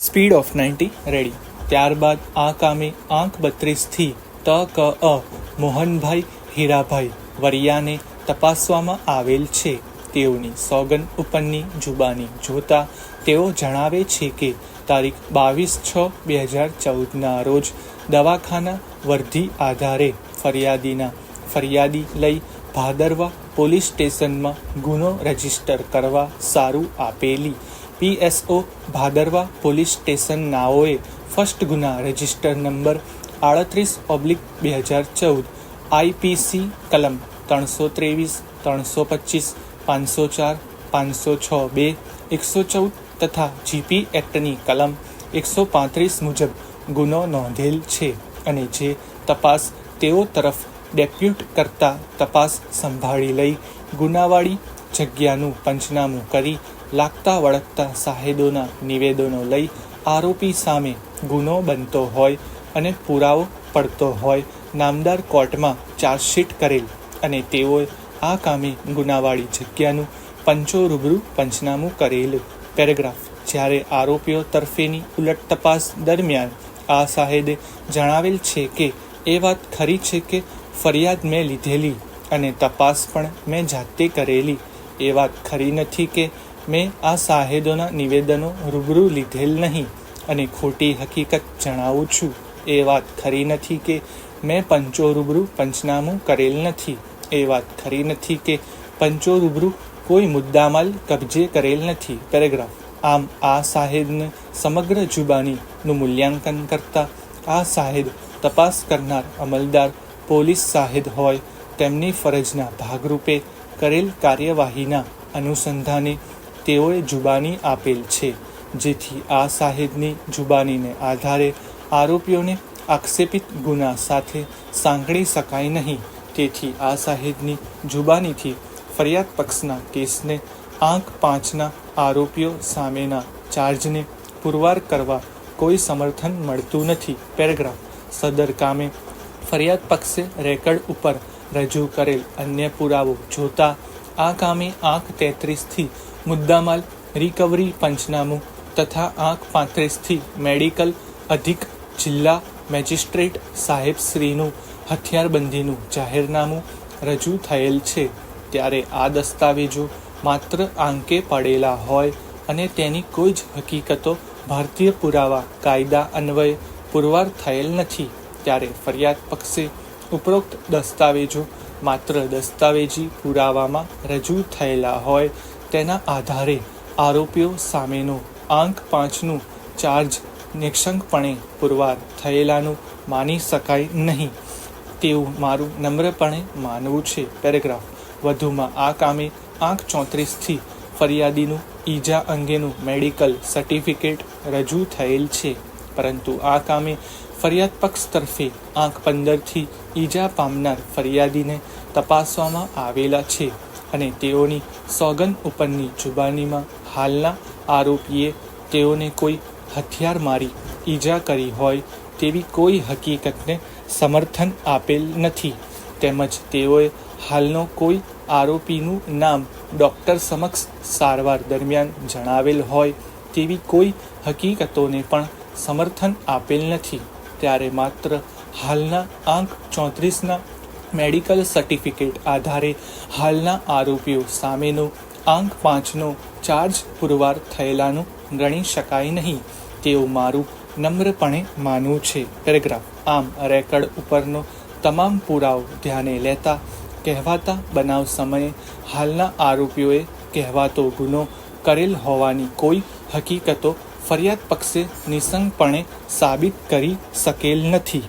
Speed of 90 ready. ત્યારબાદ આ કામે આંક 32થી ત.ક.અ. મોહનભાઈ હીરાભાઈ વરિયાને તપાસવામાં આવેલ છે. તેઓની સોગંદ ઉપરની જુબાની જોતા તેઓ જણાવે છે કે તારીખ 22/6/2014ના રોજ દવાખાના વર્ધી આધારે ફરિયાદી લઈ ભાદરવા પોલીસ સ્ટેશનમાં ગુનો રજીસ્ટર કરવા સારું આપેલી PSO ભાદરવા પોલીસ સ્ટેશન નાઓએ ફર્સ્ટ ગુના રજીસ્ટર નંબર 38/2014 IPC કલમ 323, 325, 504, 506(2), 114 તથા GP એક્ટની કલમ 135 મુજબ ગુનો નોંધેલ છે અને જે તપાસ તેઓ તરફ ડેપ્યુટ કરતા તપાસ સંભાળી લઈ ગુનાવાળી જગ્યાનું પંચનામું કરી લાગતા વળગતા સાહેદોના નિવેદનો લઈ આરોપી સામે ગુનો બનતો હોય અને પુરાવો પડતો હોય નામદાર કોર્ટમાં ચાર્જશીટ કરેલ અને તેઓએ આ કામે ગુનાવાળી જગ્યાનું પંચો રૂબરૂ પંચનામું કરેલ. પેરેગ્રાફ. જ્યારે આરોપીઓ તરફેની ઉલટ તપાસ દરમિયાન આ સાહેદે જણાવેલ છે કે એ વાત ખરી છે કે ફરિયાદ મેં લીધેલી અને તપાસ પણ મેં જાતે કરેલી. એ વાત ખરી નથી કે મેં આ સાહેદોના નિવેદનો રૂબરૂ લીધેલ નહીં અને ખોટી હકીકત જણાવું છું. એ વાત ખરી નથી કે મેં પંચો રૂબરૂ પંચનામું કરેલ નથી. એ વાત ખરી નથી કે પંચો રૂબરૂ કોઈ મુદ્દામાલ કબજે કરેલ નથી. પેરેગ્રાફ. આમ આ સાહેદને સમગ્ર જુબાનીનું મૂલ્યાંકન કરતા આ સાહેદ તપાસ કરનાર અમલદાર પોલીસ સાહેદ હોય તેમની ફરજના ભાગરૂપે કરેલ કાર્યવાહીના અનુસંધાને તેઓએ જુબાની આપેલ છે, જેથી આ સાહેદની જુબાનીને આધારે આરોપીઓને આક્ષેપિત ગુના સાથે સાંકળી શકાય નહીં. તેથી આ સાહેદની જુબાનીથી ફરિયાદ પક્ષના કેસને આંક 5ના આરોપીઓ સામેના ચાર્જને પુરવાર કરવા કોઈ સમર્થન મળતું નથી. પેરેગ્રાફ. સદર કામે ફરિયાદ પક્ષે રેકર્ડ ઉપર રજૂ કરેલ અન્ય પુરાવો જોતા આ કામે આંક 33થી મુદ્દામાલ રિકવરી પંચનામું તથા આંક 35થી મેડિકલ અધિક જિલ્લા મેજિસ્ટ્રેટ સાહેબશ્રીનું હથિયારબંધીનું જાહેરનામું રજૂ થયેલ છે. ત્યારે આ દસ્તાવેજો માત્ર આંકે પડેલા હોય અને તેની કોઈ જ હકીકતો ભારતીય પુરાવા કાયદા અન્વયે પુરવાર થયેલ નથી. ત્યારે ફરિયાદ પક્ષે ઉપરોક્ત દસ્તાવેજો માત્ર દસ્તાવેજી પુરાવામાં રજૂ થયેલા હોય તેના આધારે આરોપીઓ સામેનો આંક 5નું ચાર્જ નિઃશંકપણે પુરવાર થયેલાનું માની શકાય નહીં તેવું મારું નમ્રપણે માનવું છે. પેરેગ્રાફ. વધુમાં આ કામે આંક 34થી ફરિયાદીનું ઈજા અંગેનું મેડિકલ સર્ટિફિકેટ રજૂ થયેલ છે, પરંતુ આ કામે ફરિયાદ પક્ષ તરફે આંક 15થી ઈજા પામનાર ફરિયાદીને તપાસવામાં આવેલા છે અને તેઓની સોગંદ ઉપરની જુબાનીમાં હાલના આરોપીએ તેઓને કોઈ હથિયાર મારી ઈજા કરી હોય તેવી કોઈ હકીકતને સમર્થન આપેલ નથી. તેમજ તેઓએ હાલનો કોઈ આરોપીનું નામ ડૉક્ટર સમક્ષ સારવાર દરમિયાન જણાવેલ હોય તેવી કોઈ હકીકતોને પણ સમર્થન આપેલ નથી. ત્યારે માત્ર હાલના આંક 34ના મેડિકલ સર્ટિફિકેટ આધારે હાલના આરોપીઓ સામેનો આંક 5નો ચાર્જ પુરવાર થયેલાનું ગણી શકાય નહીં તેવું મારું નમ્રપણે માનવું છે. પેરેગ્રાફ. આમ રેકર્ડ ઉપરનો તમામ પુરાવો ધ્યાને લેતા કહેવાતા બનાવ સમયે હાલના આરોપીઓએ કહેવાતો ગુનો કરેલ હોવાની કોઈ હકીકતો ફરિયાદ પક્ષે નિઃશંકપણે સાબિત કરી શકેલ નથી.